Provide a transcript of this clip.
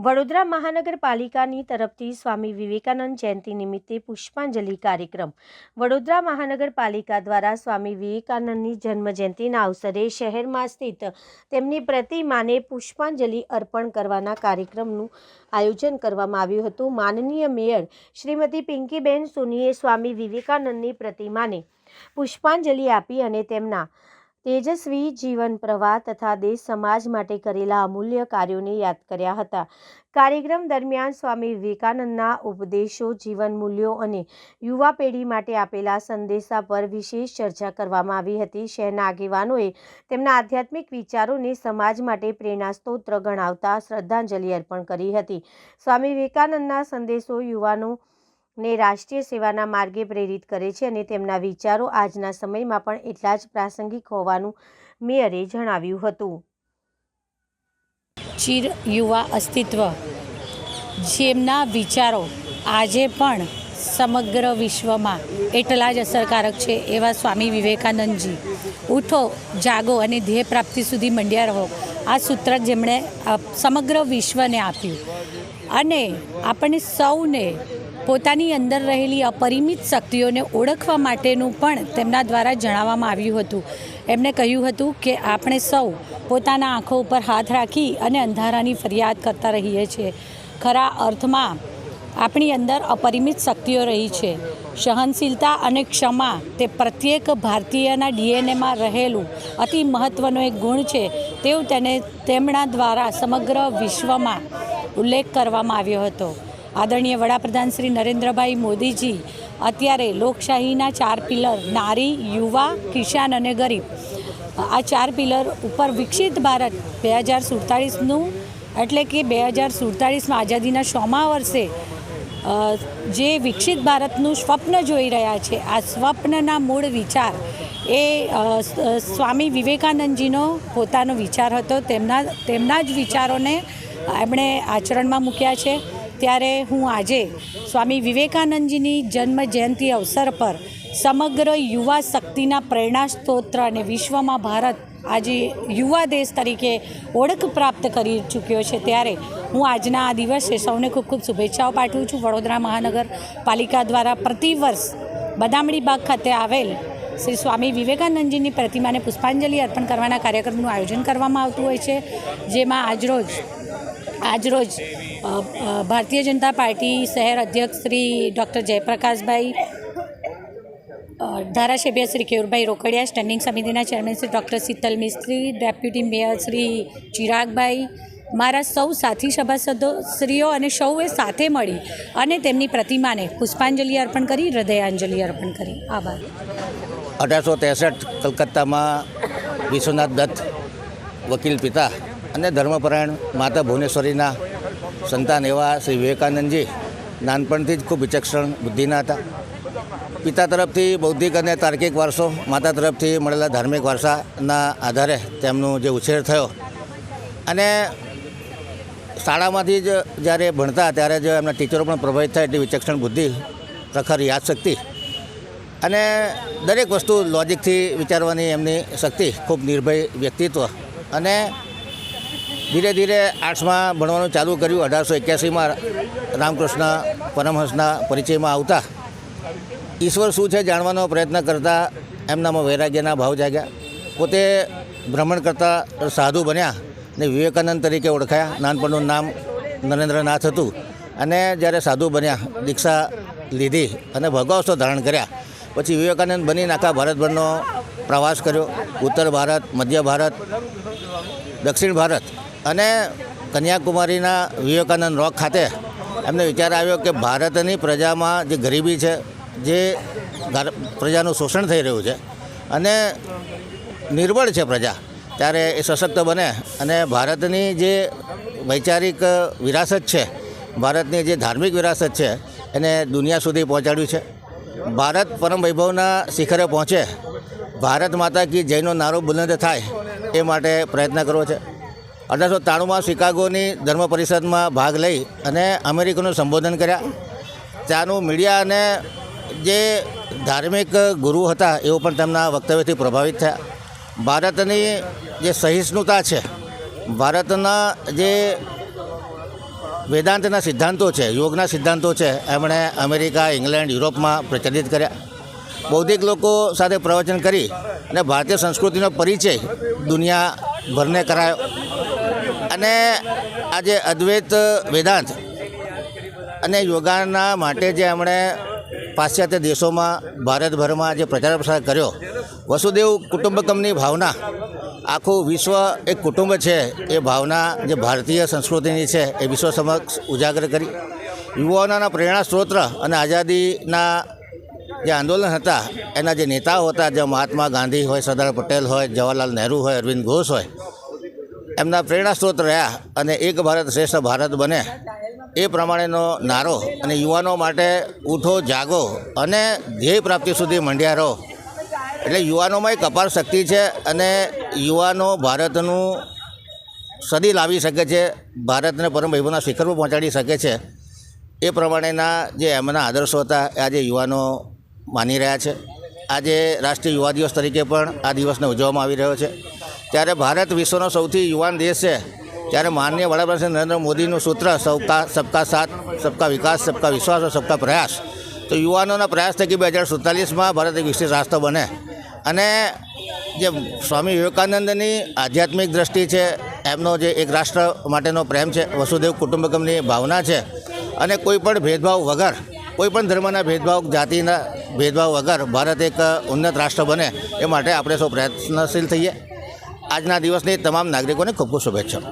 વડોદરા મહાનગરપાલિકાની તરફથી સ્વામી વિવેકાનંદ જયંતિ નિમિત્તે પુષ્પાંજલિ કાર્યક્રમ. વડોદરા મહાનગરપાલિકા દ્વારા સ્વામી વિવેકાનંદની જન્મજયંતિના અવસરે શહેરમાં સ્થિત તેમની પ્રતિમાને પુષ્પાંજલિ અર્પણ કરવાના કાર્યક્રમનું આયોજન કરવામાં આવ્યું હતું. માનનીય મેયર શ્રીમતી પિંકીબેન સોનીએ સ્વામી વિવેકાનંદની પ્રતિમાને પુષ્પાંજલિ આપી અને તેમના તેજસ્વી જીવન પ્રવાહ તથા દેશ સમાજ માટે કરેલા અમૂલ્ય કાર્યોને યાદ કર્યા હતા. કાર્યક્રમ દરમિયાન સ્વામી વિવેકાનંદના ઉપદેશો, જીવન મૂલ્યો અને યુવા પેઢી માટે આપેલા સંદેશા પર વિશેષ ચર્ચા કરવામાં આવી હતી. શહેરના આગેવાનોએ તેમના આધ્યાત્મિક વિચારોને સમાજ માટે પ્રેરણા સ્ત્રોત ગણાવતા શ્રદ્ધાંજલિ અર્પણ કરી હતી. સ્વામી વિવેકાનંદના સંદેશો યુવાનો ને રાષ્ટ્રીય સેવાના માર્ગે પ્રેરિત કરે છે અને તેમના વિચારો આજના સમયમાં પણ એટલા જ પ્રાસંગિક હોવાનું મેયરે જણાવ્યું હતું. ચિર યુવા અસ્તિત્વ, જેમના વિચારો આજે પણ સમગ્ર વિશ્વમાં એટલા જ અસરકારક છે એવા સ્વામી વિવેકાનંદજી, ઉઠો, જાગો અને ધ્યેય પ્રાપ્તિ સુધી મંડ્યા રહો, આ સૂત્ર જેમણે સમગ્ર વિશ્વને આપ્યું અને આપણને સૌને પોતાની અંદર રહેલી અપરિમિત શક્તિઓને ઓળખવા માટેનું પણ તેમના દ્વારા જણાવવામાં આવ્યું હતું. એમણે કહ્યું હતું કે આપણે સૌ પોતાના આંખો ઉપર હાથ રાખી અને અંધારાની ફરિયાદ કરતા રહીએ છીએ. ખરા અર્થમાં આપણી અંદર અપરિમિત શક્તિઓ રહી છે. સહનશીલતા અને ક્ષમા તે પ્રત્યેક ભારતીયના ડીએનએમાં રહેલું અતિ મહત્ત્વનો એક ગુણ છે તેવું તેમના દ્વારા સમગ્ર વિશ્વમાં ઉલ્લેખ કરવામાં આવ્યો હતો. આદરણીય વડાપ્રધાન શ્રી નરેન્દ્રભાઈ મોદીજી અત્યારે લોકશાહીના 4 પિલર નારી, યુવા, કિસાન અને ગરીબ, આ 4 પિલર ઉપર વિકસિત ભારત 2047નું એટલે કે 2047માં આઝાદીના 100મા વર્ષે જે વિકસિત ભારતનું સ્વપ્ન જોઈ રહ્યા છે, આ સ્વપ્નના મૂળ વિચાર એ સ્વામી વિવેકાનંદજીનો પોતાનો વિચાર હતો. તેમના જ વિચારોને એમણે આચરણમાં મૂક્યા છે. ત્યારે હું આજે સ્વામી વિવેકાનંદજીની જન્મ જયંતિ અવસર પર સમગ્ર યુવા શક્તિના પ્રેરણા સ્ત્રોત અને વિશ્વમાં ભારત આજે યુવા દેશ તરીકે ઓળખ પ્રાપ્ત કરી ચૂક્યો છે, ત્યારે હું આજના આ દિવસે સૌને ખૂબ ખૂબ શુભેચ્છાઓ પાઠવું છું. વડોદરા મહાનગરપાલિકા દ્વારા પ્રતિવર્ષ બદામડી બાગ ખાતે આવેલ શ્રી સ્વામી વિવેકાનંદજીની પ્રતિમાને પુષ્પાંજલિ અર્પણ કરવાના કાર્યક્રમનું આયોજન કરવામાં આવતું હોય છે, જેમાં આજરોજ ભારતીય જનતા પાર્ટી શહેર અધ્યક્ષ શ્રી ડૉક્ટર જયપ્રકાશભાઈ, ધારાસભ્ય શ્રી કેયુરભાઈ રોકડિયા, સ્ટેન્ડિંગ સમિતિના ચેરમેન શ્રી ડૉક્ટર શીતલ મિસ્ત્રી, ડેપ્યુટી મેયર શ્રી ચિરાગભાઈ, મારા સૌ સાથી સભાસદોશ્રીઓ અને સૌએ સાથે મળી અને તેમની પ્રતિમાને પુષ્પાંજલિ અર્પણ કરી, હૃદયાંજલિ અર્પણ કરી. આભાર. 1863 કલકત્તામાં વિશ્વનાથ દત્ત વકીલ પિતા અને ધર્મપરાયણ માતા ભુવનેશ્વરીના સંતાન એવા શ્રી વિવેકાનંદજી નાનપણથી જ ખૂબ વિચક્ષણ બુદ્ધિના હતા. પિતા તરફથી બૌદ્ધિક અને તાર્કિક વારસો, માતા તરફથી મળેલા ધાર્મિક વારસાના આધારે તેમનો જે ઉછેર થયો અને શાળામાંથી જ જ્યારે ભણતા ત્યારે જ એમના ટીચરો પણ પ્રભાવિત થાય એટલી વિચક્ષણ બુદ્ધિ, પ્રખર યાદશક્તિ અને દરેક વસ્તુ લોજિકથી વિચારવાની એમની શક્તિ, ખૂબ નિર્ભય વ્યક્તિત્વ અને ધીરે ધીરે આર્ટ્સમાં ભણવાનું ચાલુ કર્યું. 1881માં રામકૃષ્ણ પરમહંસના પરિચયમાં આવતા ઈશ્વર શું છે જાણવાનો પ્રયત્ન કરતા એમનામાં વૈરાગ્યના ભાવ જાગ્યા. પોતે ભ્રમણ કરતા સાધુ બન્યા ને વિવેકાનંદ તરીકે ઓળખાયા. નાનપણનું નામ નરેન્દ્રનાથ હતું અને જ્યારે સાધુ બન્યા, દીક્ષા લીધી અને ભગવાવસ્થો ધારણ કર્યા પછી વિવેકાનંદ બનીને આખા ભારતભરનો પ્રવાસ કર્યો. ઉત્તર ભારત, મધ્ય ભારત, દક્ષિણ ભારત અને કન્યાકુમારીના વિવેકાનંદ રોક ખાતે એમને વિચાર આવ્યો કે ભારતની પ્રજામાં જે ગરીબી છે, જે પ્રજાનું શોષણ થઈ રહ્યું છે અને નિર્બળ છે પ્રજા, ત્યારે એ સશક્ત બને અને ભારતની જે વૈચારિક વિરાસત છે, ભારતની જે ધાર્મિક વિરાસત છે એને દુનિયા સુધી પહોંચાડ્યું છે. ભારત પરમ વૈભવના શિખરે પહોંચે, ભારત માતા કી જયનો નારો બુલંદ થાય એ માટે પ્રયત્ન કરવો છે. 1893માં શિકાગોની ધર્મ પરિષદમાં ભાગ લઈ અને અમેરિકનનું સંબોધન કર્યા. ત્યાંનું મીડિયા અને જે ધાર્મિક ગુરુ હતા એઓ પણ તેમના વક્તવ્યથી પ્રભાવિત થયા. ભારતની જે સહિષ્ણુતા છે, ભારતના જે વેદાંતના સિદ્ધાંતો છે, યોગના સિદ્ધાંતો છે, એમણે અમેરિકા, ઇંગ્લેન્ડ, યુરોપમાં પ્રચલિત કર્યા. બૌદ્ધિક લોકો સાથે પ્રવચન કરી અને ભારતીય સંસ્કૃતિનો પરિચય દુનિયાભરને કરાયો. અને આજે અદ્વૈત વેદાંત અને યોગાના માટે જે એમણે પાશ્ચાત્ય દેશોમાં, ભારતભરમાં જે પ્રચાર પ્રસાર કર્યો, વસુદેવ કુટુંબકમની ભાવના, આખું વિશ્વ એક કુટુંબ છે એ ભાવના જે ભારતીય સંસ્કૃતિની છે એ વિશ્વ સમક્ષ ઉજાગર કરી. યુવાનોના પ્રેરણા સ્ત્રોત અને આઝાદીના જે આંદોલન હતા એના જે નેતાઓ હતા, જે મહાત્મા ગાંધી હોય, સરદાર પટેલ હોય, જવાહરલાલ નહેરુ હોય, અરવિંદ ઘોષ હોય, એમના પ્રેરણા સ્ત્રોત રહ્યા. અને એક ભારત શ્રેષ્ઠ ભારત બને એ પ્રમાણેનો નારો અને યુવાનો માટે ઉઠો, જાગો અને ધ્યેય પ્રાપ્તિ સુધી મંડ્યા રહો. એટલે યુવાનોમાં એક અપાર શક્તિ છે અને યુવાનો ભારતનું સદી લાવી શકે છે, ભારતને પરમ વૈભવના શિખર પર પહોંચાડી શકે છે. એ પ્રમાણેના જે એમના આદર્શો હતા એ આજે યુવાનો માની રહ્યા છે. આજે રાષ્ટ્રીય યુવા દિવસ તરીકે પણ આ દિવસને ઉજવવામાં આવી રહ્યો છે. ત્યારે ભારત વિશ્વનો સૌથી યુવાન દેશ છે, ત્યારે માનનીય વડાપ્રધાન શ્રી નરેન્દ્ર મોદીનું સૂત્ર સબકા સાથ, સબકા વિકાસ, સબકા વિશ્વાસ અને સબકા પ્રયાસ, તો યુવાનોના પ્રયાસ થકી 2047માં ભારત એક વિકસિત રાષ્ટ્ર બને. અને જે સ્વામી વિવેકાનંદની આધ્યાત્મિક દ્રષ્ટિ છે, એમનો જે એક રાષ્ટ્ર માટેનો પ્રેમ છે, વસુદેવ કુટુંબકમની ભાવના છે, અને કોઈ પણ ભેદભાવ વગર, કોઈ પણ ધર્મના ભેદભાવ, જાતિના ભેદભાવ વગર ભારત એક ઉન્નત રાષ્ટ્ર બને એ માટે આપણે સૌ પ્રયત્નશીલ થઈએ. આજના દિવસની તમામ નાગરિકોને ખૂબ ખૂબ શુભેચ્છા.